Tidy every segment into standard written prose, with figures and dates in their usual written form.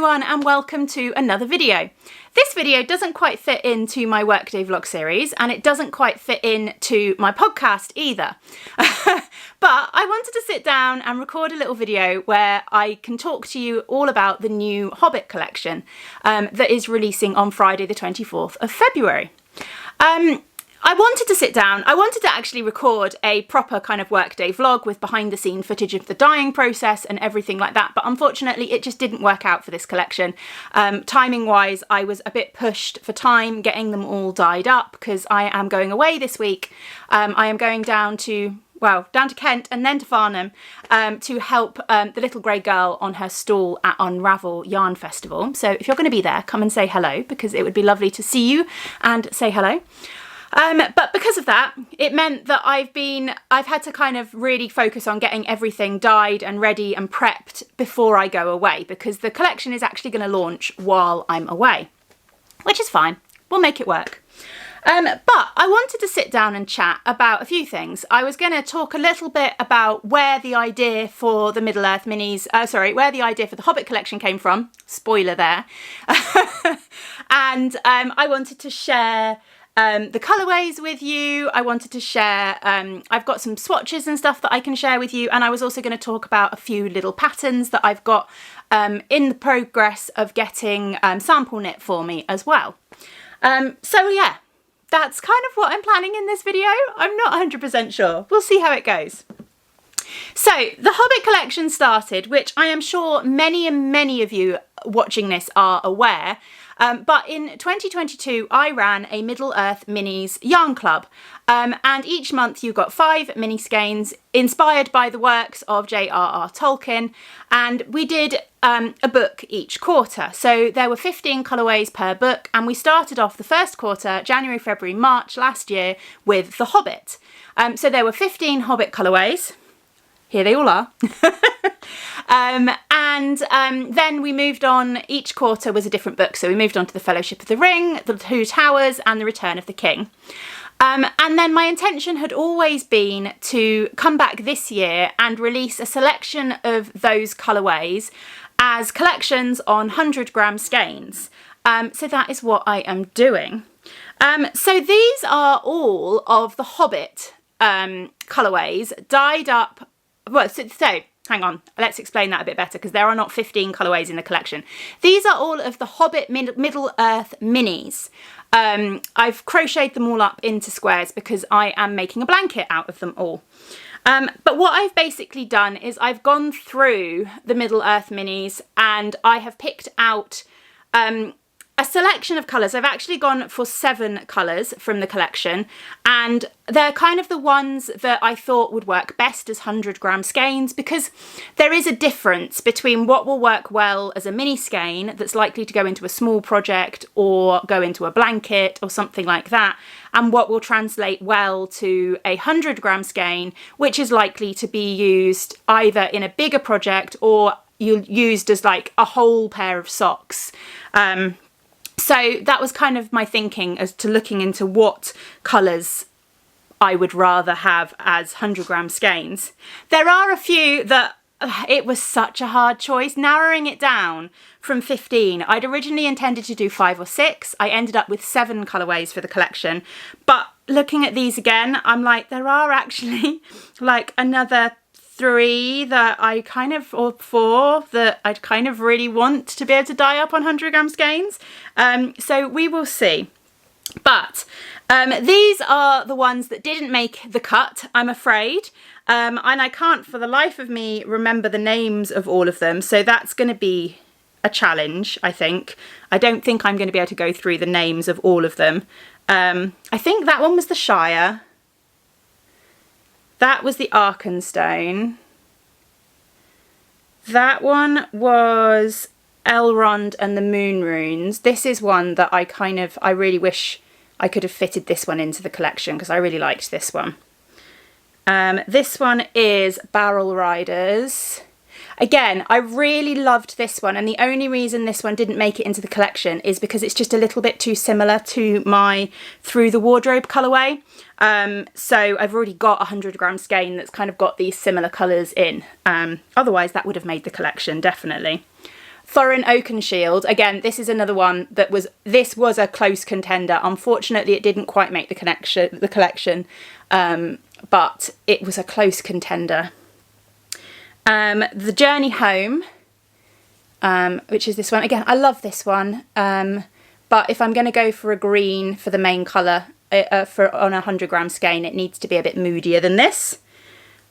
everyone and welcome to another video. This video doesn't quite fit into my workday vlog series and it doesn't quite fit into my podcast either. But I wanted to sit down and record a little video where I can talk to you all about the new Hobbit collection that is releasing on Friday the 24th of February. I wanted to sit down, I wanted to actually record a proper kind of workday vlog with behind the scene footage of the dyeing process and everything like that, but unfortunately it just didn't work out for this collection. Timing wise, I was a bit pushed for time getting them all dyed up because I am going away this week. I am going down to Kent and then to Farnham to help the little grey girl on her stall at Unravel Yarn Festival. So if you're going to be there, come and say hello because it would be lovely to see you and say hello. But because of that, it meant that I've had to kind of really focus on getting everything dyed and ready and prepped before I go away, because the collection is actually going to launch while I'm away, which is fine. We'll make it work. But I wanted to sit down and chat about a few things. I was going to talk a little bit about where the idea for the Middle-earth minis, where the idea for the Hobbit collection came from. Spoiler there. And I wanted to share the colourways with you. I wanted to share, I've got some swatches and stuff that I can share with you, and I was also going to talk about a few little patterns that I've got in the progress of getting sample knit for me as well. So yeah, that's kind of what I'm planning in this video. I'm not 100% sure. We'll see how it goes. So the Hobbit collection started, which I am sure many and many of you watching this are aware, but in 2022 I ran a Middle-earth Minis yarn club, and each month you got 5 mini skeins inspired by the works of J.R.R. Tolkien, and we did a book each quarter. So there were 15 colourways per book, and we started off the first quarter, January, February, March last year, with The Hobbit. So there were 15 Hobbit colourways. Here they all are. Then we moved on, each quarter was a different book. So we moved on to The Fellowship of the Ring, The Two Towers and The Return of the King. And then my intention had always been to come back this year and release a selection of those colourways as collections on 100-gram skeins. So that is what I am doing. So these are all of the Hobbit colourways dyed up. Well, so hang on, let's explain that a bit better because there are not 15 colourways in the collection. These are all of the Hobbit Middle-earth minis. I've crocheted them all up into squares because I am making a blanket out of them all. But what I've basically done is I've gone through the Middle-earth minis and I have picked out a selection of colours. I've actually gone for 7 colours from the collection, and they're kind of the ones that I thought would work best as 100-gram skeins, because there is a difference between what will work well as a mini skein that's likely to go into a small project or go into a blanket or something like that, and what will translate well to a 100-gram skein, which is likely to be used either in a bigger project or used as like a whole pair of socks. So that was kind of my thinking as to looking into what colours I would rather have as 100-gram skeins. There are a few that it was such a hard choice, narrowing it down from 15. I'd originally intended to do 5 or 6. I ended up with 7 colourways for the collection. But looking at these again, I'm like, there are actually like another 3 that or 4 that I'd kind of really want to be able to dye up on 100-gram skeins. So we will see. But these are the ones that didn't make the cut, I'm afraid. And I can't for the life of me remember the names of all of them. So that's going to be a challenge, I think. I don't think I'm going to be able to go through the names of all of them. I think that one was the Shire. That was the Arkenstone. That one was Elrond and the Moon Runes. This is one that I really wish I could have fitted this one into the collection because I really liked this one. This one is Barrel Riders. Again, I really loved this one, and the only reason this one didn't make it into the collection is because it's just a little bit too similar to my Through the Wardrobe colourway. So I've already got a 100-gram skein that's kind of got these similar colours in. Otherwise, that would have made the collection, definitely. Foreign Oakenshield. Again, this is another one that this was a close contender. Unfortunately, it didn't quite make the collection, but it was a close contender. The Journey Home, which is this one. Again, I love this one, but if I'm going to go for a green for the main colour on a 100 gram skein, it needs to be a bit moodier than this.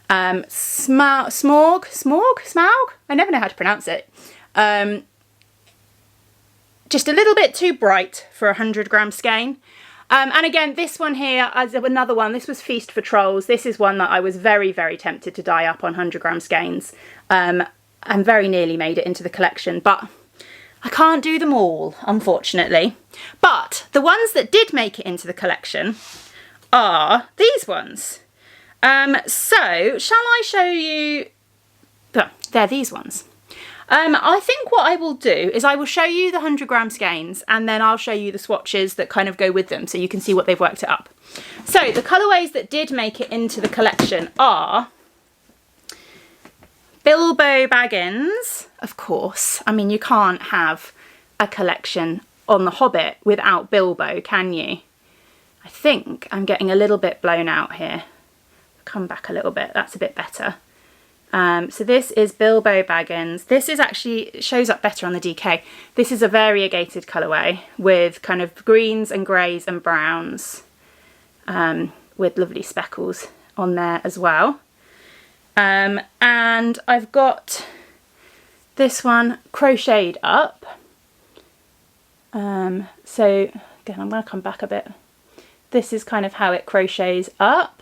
Smaug? I never know how to pronounce it. Just a little bit too bright for a 100 gram skein. And again, this one here, as another one, this was Feast for Trolls. This is one that I was very, very tempted to dye up on 100 gram skeins. And very nearly made it into the collection, but I can't do them all, unfortunately. But the ones that did make it into the collection are these ones. So, shall I show you? Oh, they're these ones. I think what I will do is I will show you the 100 gram skeins, and then I'll show you the swatches that kind of go with them so you can see what they've worked it up. So the colourways that did make it into the collection are Bilbo Baggins, of course. I mean, you can't have a collection on The Hobbit without Bilbo, can you? I think I'm getting a little bit blown out here. Come back a little bit, that's a bit better. So this is Bilbo Baggins. This is actually, it shows up better on the DK. This is a variegated colourway with kind of greens and greys and browns, with lovely speckles on there as well. And I've got this one crocheted up. So again, I'm going to come back a bit. This is kind of how it crochets up.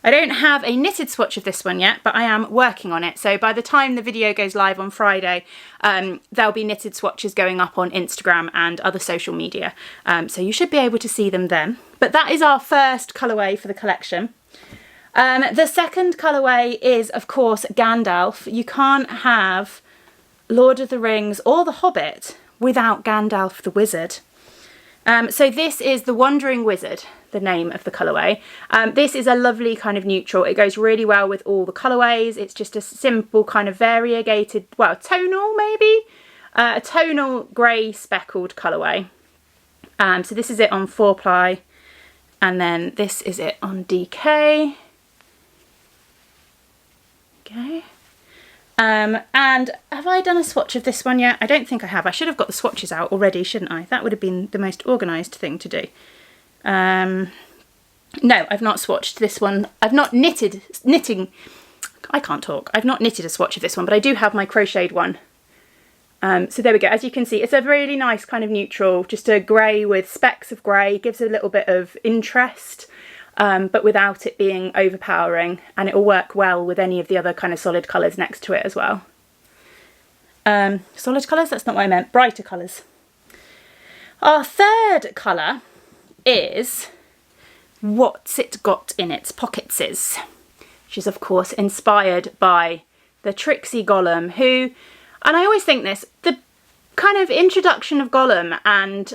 I don't have a knitted swatch of this one yet, but I am working on it. So by the time the video goes live on Friday, there'll be knitted swatches going up on Instagram and other social media. So you should be able to see them then. But that is our first colourway for the collection. The second colourway is, of course, Gandalf. You can't have Lord of the Rings or The Hobbit without Gandalf the Wizard. So this is the Wandering Wizard, the name of the colourway. This is a lovely kind of neutral. It goes really well with all the colourways. It's just a simple kind of variegated, well, tonal maybe? A tonal grey speckled colourway. So this is it on 4-ply, and then this is it on DK. Okay. And have I done a swatch of this one yet? I don't think I have. I should have got the swatches out already, shouldn't I? That would have been the most organised thing to do. No, I've not swatched this one. I've not I can't talk. I've not knitted a swatch of this one, but I do have my crocheted one. So there we go. As you can see, it's a really nice kind of neutral, just a grey with specks of grey. Gives a little bit of interest, but without it being overpowering, and it will work well with any of the other kind of solid colours next to it as well. Solid colours? That's not what I meant. Brighter colours. Our third colour is What's It Got in Its Pocketses, which is of course inspired by the tricksy Gollum, who, and I always think this, the kind of introduction of Gollum and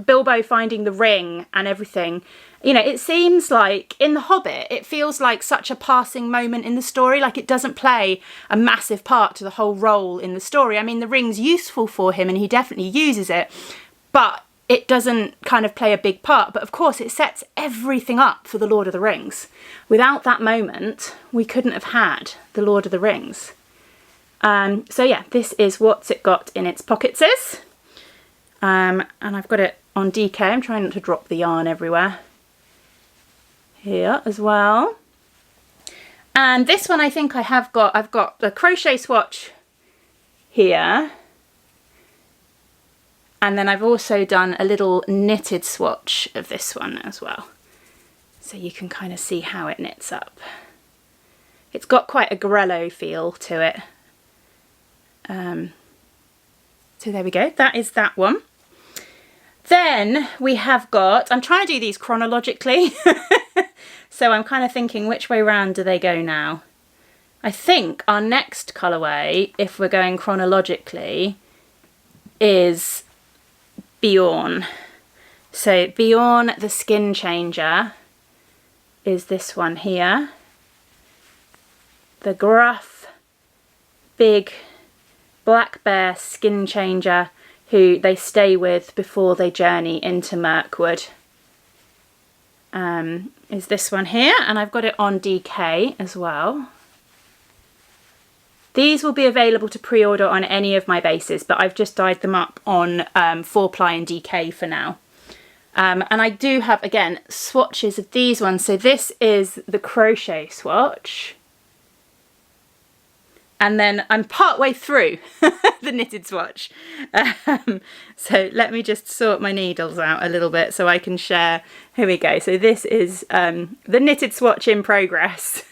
Bilbo finding the ring and everything, you know, it seems like in The Hobbit it feels like such a passing moment in the story, like it doesn't play a massive part to the whole role in the story. I mean, the ring's useful for him and he definitely uses it, but it doesn't kind of play a big part. But of course it sets everything up for the Lord of the Rings. Without that moment, we couldn't have had the Lord of the Rings. So yeah, this is What's It Got in Its Pocketses. And I've got it on DK. I'm trying not to drop the yarn everywhere. Here as well. And this one I think I've got the crochet swatch here. And then I've also done a little knitted swatch of this one as well. So you can kind of see how it knits up. It's got quite a grello feel to it. So there we go, that is that one. Then we have got, I'm trying to do these chronologically. So I'm kind of thinking which way round do they go now? I think our next colourway, if we're going chronologically, is Beorn. So Beorn the Skin Changer is this one here. The gruff, big, black bear skin changer who they stay with before they journey into Mirkwood. Is this one here, and I've got it on DK as well. These will be available to pre-order on any of my bases, but I've just dyed them up on 4-ply and DK for now. And I do have, again, swatches of these ones. So this is the crochet swatch. And then I'm partway through the knitted swatch. So let me just sort my needles out a little bit so I can share. Here we go. So this is the knitted swatch in progress.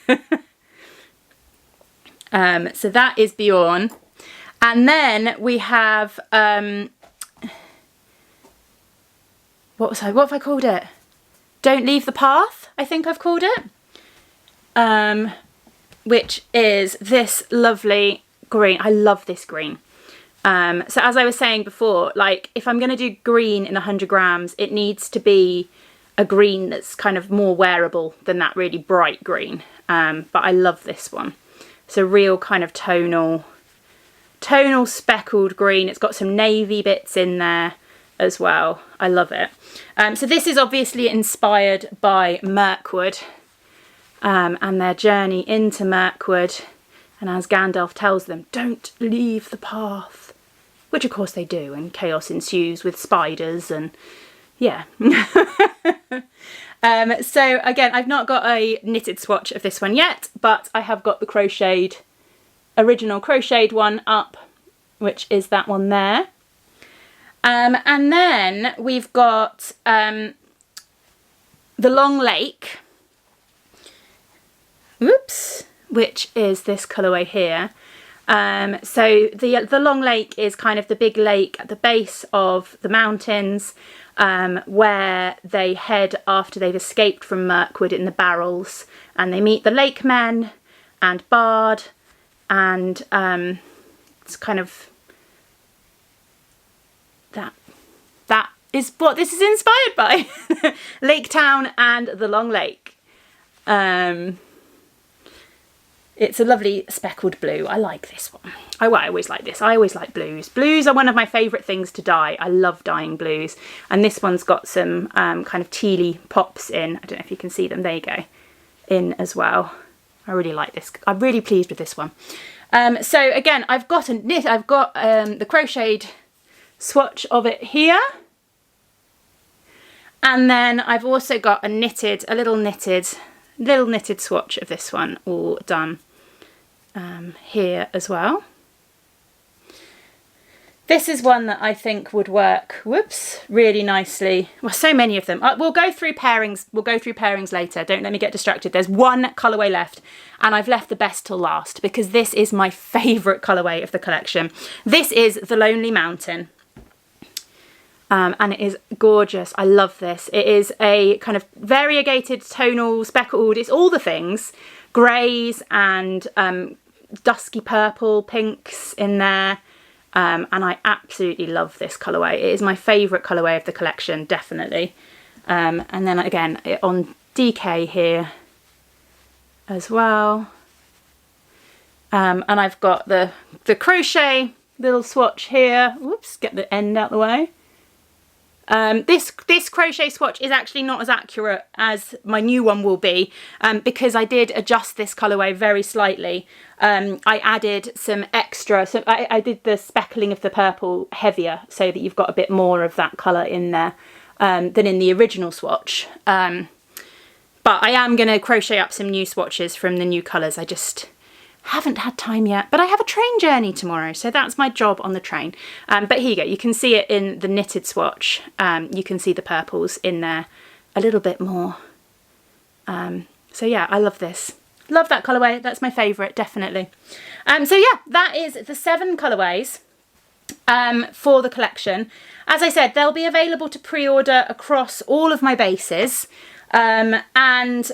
So that is Beorn. And then we have, what have I called it? Don't Leave the Path, I think I've called it. Which is this lovely green. I love this green. So as I was saying before, like if I'm going to do green in 100 grams, it needs to be a green that's kind of more wearable than that really bright green. But I love this one. It's a real kind of tonal speckled green. It's got some navy bits in there as well. I love it. So this is obviously inspired by Mirkwood. And their journey into Mirkwood, and as Gandalf tells them, don't leave the path, which of course they do, and chaos ensues with spiders and yeah. So again, I've not got a knitted swatch of this one yet, but I have got the original crocheted one up, which is that one there. And then we've got the Long Lake, which is this colourway here. So the Long Lake is kind of the big lake at the base of the mountains, where they head after they've escaped from Mirkwood in the barrels, and they meet the lake men and Bard, and it's kind of that is what this is inspired by. Lake Town and the Long Lake. It's a lovely speckled blue. I like this one. I always like this. I always like blues. Blues are one of my favourite things to dye. I love dyeing blues. And this one's got some kind of tealy pops in. I don't know if you can see them. There you go. In as well. I really like this. I'm really pleased with this one. So again, I've got the crocheted swatch of it here. And then I've also got a little knitted swatch of this one all done here as well. This is one that I think would work, really nicely. Well, so many of them. We'll go through pairings. We'll go through pairings later. Don't let me get distracted. There's one colourway left, and I've left the best till last because this is my favourite colourway of the collection. This is the Lonely Mountain. And it is gorgeous. I love this. It is a kind of variegated, tonal, speckled. It's all the things. Greys and dusky purple, pinks in there. And I absolutely love this colourway. It is my favourite colourway of the collection, definitely. And then again, on DK here as well. And I've got the crochet little swatch here. Whoops, get the end out the way. This crochet swatch is actually not as accurate as my new one will be, because I did adjust this colourway very slightly. I added some extra, so I did the speckling of the purple heavier so that you've got a bit more of that colour in there than in the original swatch. But I am going to crochet up some new swatches from the new colours. I just haven't had time yet, but I have a train journey tomorrow, so that's my job on the train. But here you go, you can see it in the knitted swatch. You can see the purples in there a little bit more. So yeah, I love this. Love that colourway. That's my favourite, definitely. So yeah, that is the 7 colourways for the collection. As I said, they'll be available to pre-order across all of my bases. And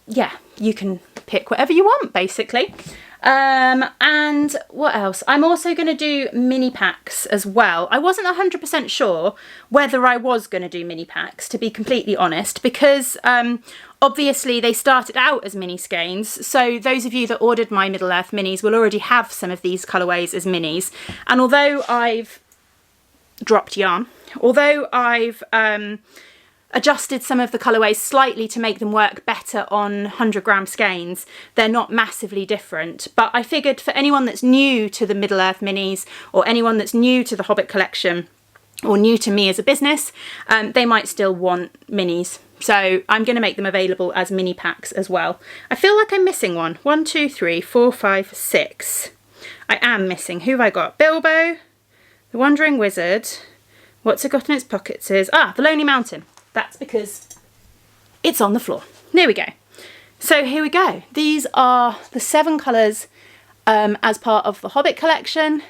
yeah, you can pick whatever you want, basically. And what else? I'm also going to do mini packs as well. I wasn't 100% sure whether I was going to do mini packs, to be completely honest, because obviously they started out as mini skeins. So those of you that ordered my Middle-earth minis will already have some of these colourways as minis. And although I've dropped yarn, although I've adjusted some of the colourways slightly to make them work better on 100-gram skeins, they're not massively different. But I figured for anyone that's new to the Middle-earth minis, or anyone that's new to the Hobbit collection, or new to me as a business, they might still want minis. So I'm going to make them available as mini packs as well. I feel like I'm missing one. 1, 2, 3, 4, 5, 6. I am missing. Who have I got? Bilbo, the Wandering Wizard. What's it got in its pockets is... the Lonely Mountain. That's because it's on the floor. There we go. So here we go. These are the 7 colours as part of the Hobbit collection.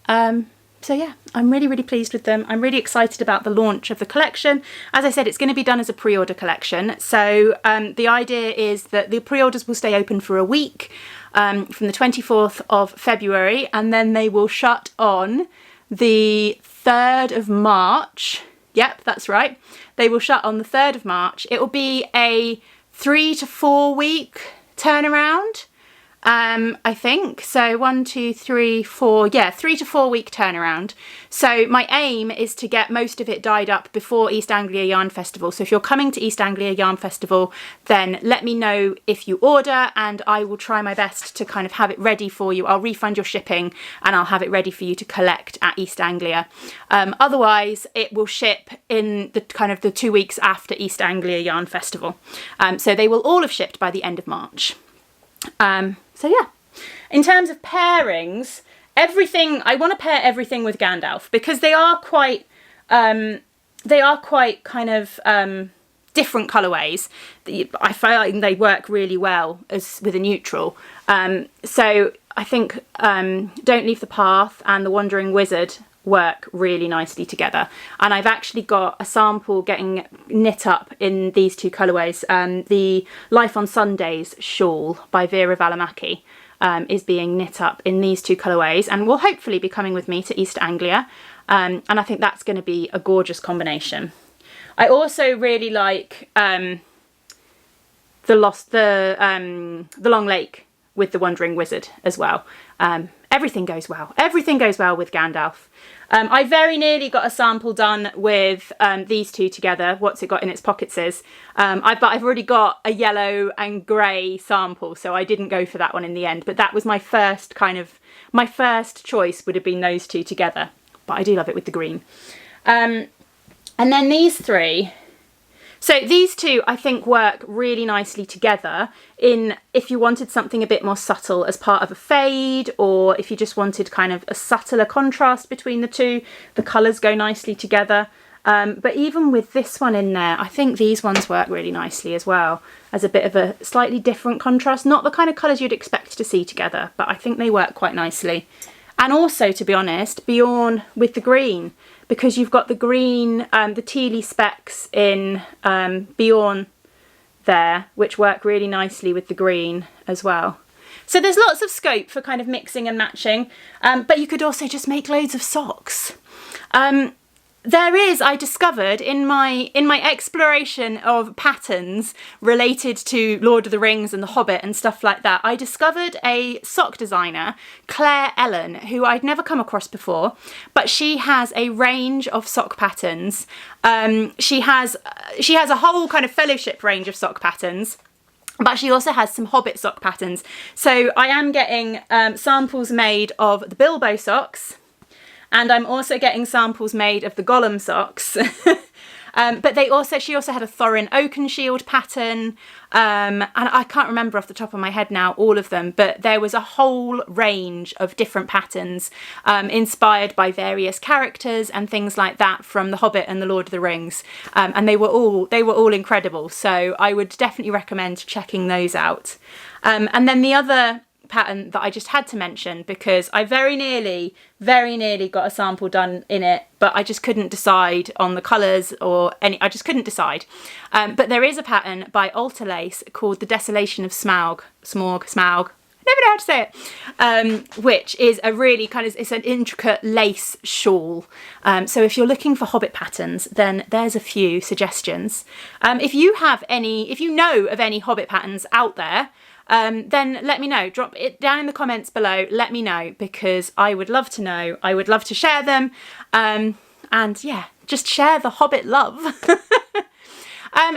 So yeah, I'm really, really pleased with them. I'm really excited about the launch of the collection. As I said, it's going to be done as a pre-order collection. So the idea is that the pre-orders will stay open for a week from the 24th of February, and then they will shut on the 3rd of March. Yep, that's right. They will shut on the 3rd of March. It will be a 3 to 4 week turnaround, I think. So 1, 2, 3, 4, yeah, 3 to 4 week turnaround. So my aim is to get most of it dyed up before East Anglia Yarn Festival. So if you're coming to East Anglia Yarn Festival, then let me know if you order, and I will try my best to kind of have it ready for you. I'll refund your shipping and I'll have it ready for you to collect at East Anglia. Otherwise, it will ship in the kind of the 2 weeks after East Anglia Yarn Festival. So they will all have shipped by the end of March. So yeah, in terms of pairings, everything, I want to pair everything with Gandalf because they are quite kind of different colourways. I feel like they work really well as with a neutral. So I think Don't Leave the Path and The Wandering Wizard work really nicely together, and I've actually got a sample getting knit up in these 2 colourways. The Life on Sundays shawl by Vera Valimaki is being knit up in these 2 colourways and will hopefully be coming with me to East Anglia, and I think that's going to be a gorgeous combination. I also really like the Long Lake with the Wandering Wizard as well. Everything goes well. Everything goes well with Gandalf. I very nearly got a sample done with these 2 together. What's it got in its pockets is. But I've already got a yellow and grey sample, so I didn't go for that one in the end. But that was my first choice would have been those 2 together. But I do love it with the green. And then these 3. So these 2 I think work really nicely together in if you wanted something a bit more subtle as part of a fade, or if you just wanted kind of a subtler contrast between the 2, the colours go nicely together. But even with this one in there, I think these ones work really nicely as well as a bit of a slightly different contrast. Not the kind of colours you'd expect to see together, but I think they work quite nicely. And also, to be honest, Beorn with the green, because you've got the green, the tealy specks in Beorn there, which work really nicely with the green as well. So there's lots of scope for kind of mixing and matching, but you could also just make loads of socks. There is, I discovered in my exploration of patterns related to Lord of the Rings and The Hobbit and stuff like that, I discovered a sock designer, Claire Ellen, who I'd never come across before, but she has a range of sock patterns. She has a whole kind of fellowship range of sock patterns, but she also has some Hobbit sock patterns. So I am getting samples made of the Bilbo socks, and I'm also getting samples made of the Gollum socks. But she also had a Thorin Oakenshield pattern, and I can't remember off the top of my head now all of them, but there was a whole range of different patterns inspired by various characters and things like that from The Hobbit and The Lord of the Rings, and they were all incredible. So I would definitely recommend checking those out. And then the other pattern that I just had to mention, because I very nearly got a sample done in it, but I just couldn't decide on the colours or any, I just couldn't decide. But there is a pattern by Alter Lace called The Desolation of Smaug. I never know how to say it, which is a really kind of, it's an intricate lace shawl. So if you're looking for Hobbit patterns, then there's a few suggestions. If you know of any Hobbit patterns out there, then let me know. Drop it down in the comments below. Let me know, because I would love to know. I would love to share them. And yeah, just share the Hobbit love.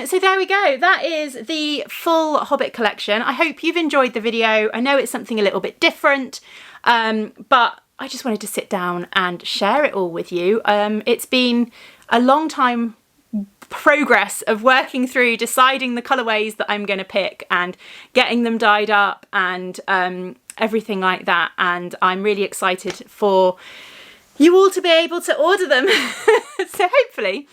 So there we go. That is the full Hobbit collection. I hope you've enjoyed the video. I know it's something a little bit different, but I just wanted to sit down and share it all with you. It's been a long time progress of working through deciding the colourways that I'm going to pick and getting them dyed up and everything like that, and I'm really excited for you all to be able to order them. So hopefully,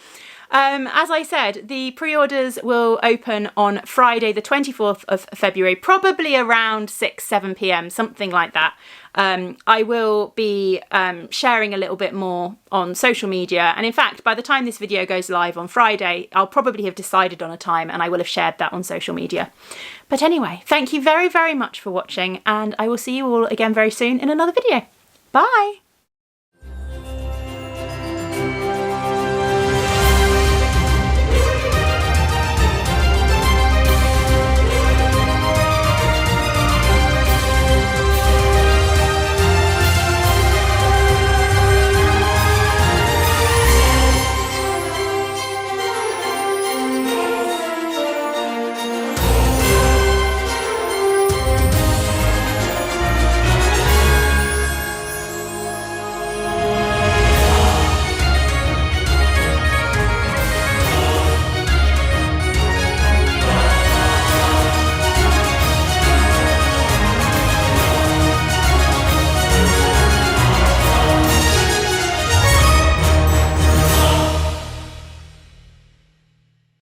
as I said, the pre-orders will open on Friday the 24th of February, probably around 6-7 p.m, something like that. I will be sharing a little bit more on social media, and in fact, by the time this video goes live on Friday, I'll probably have decided on a time and I will have shared that on social media. But anyway, thank you very, very much for watching, and I will see you all again very soon in another video. Bye!